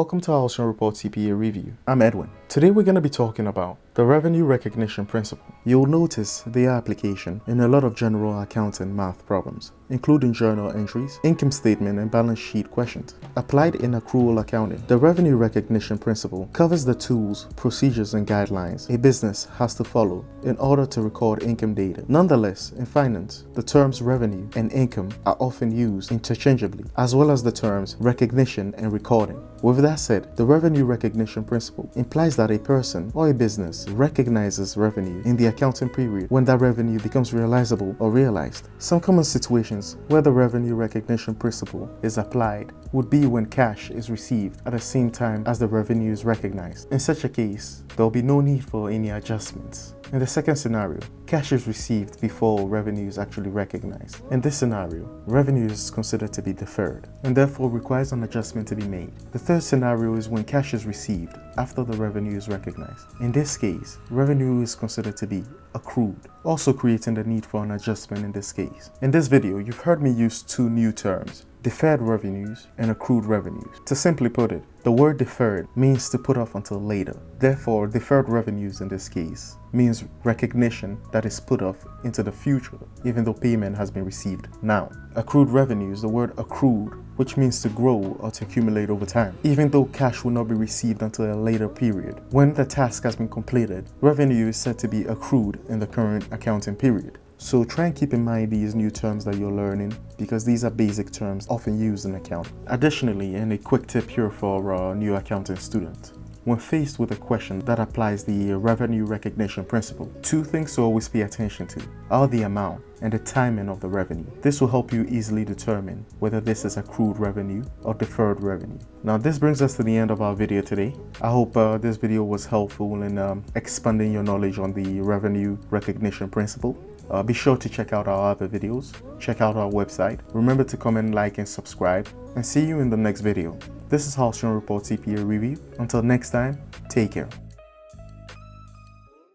Welcome to our House Report CPA Review. I'm Edwin. Today we're going to be talking about the revenue recognition principle. You'll notice the application in a lot of general accounting math problems, including journal entries, income statement, and balance sheet questions. Applied in accrual accounting, the revenue recognition principle covers the tools, procedures, and guidelines a business has to follow in order to record income data. Nonetheless, in finance, the terms revenue and income are often used interchangeably, as well as the terms recognition and recording. With that said, the revenue recognition principle implies that a person or a business recognizes revenue in the accounting period when that revenue becomes realizable or realized. Some common situations where the revenue recognition principle is applied would be when cash is received at the same time as the revenue is recognized. In such a case, there will be no need for any adjustments. In the second scenario, cash is received before revenue is actually recognized. In this scenario, revenue is considered to be deferred and therefore requires an adjustment to be made. The third scenario is when cash is received after the revenue is recognized. In this case, revenue is considered to be accrued, also creating the need for an adjustment in this case. In this video, you've heard me use two new terms: deferred revenues and accrued revenues. To simply put it, the word deferred means to put off until later. Therefore, deferred revenues in this case means recognition that is put off into the future, even though payment has been received now. Accrued revenues, the word accrued, which means to grow or to accumulate over time, even though cash will not be received until a later period. When the task has been completed, revenue is said to be accrued in the current accounting period. So try and keep in mind these new terms that you're learning, because these are basic terms often used in accounting. Additionally, and a quick tip here for new accounting students: when faced with a question that applies the revenue recognition principle, two things to always pay attention to are the amount and the timing of the revenue. This will help you easily determine whether this is accrued revenue or deferred revenue. Now, this brings us to the end of our video today. I hope this video was helpful in expanding your knowledge on the revenue recognition principle. Be sure to check out our other videos, check out our website. Remember to comment, like, and subscribe, and see you in the next video. This is House Report CPA Review. Until next time, take care.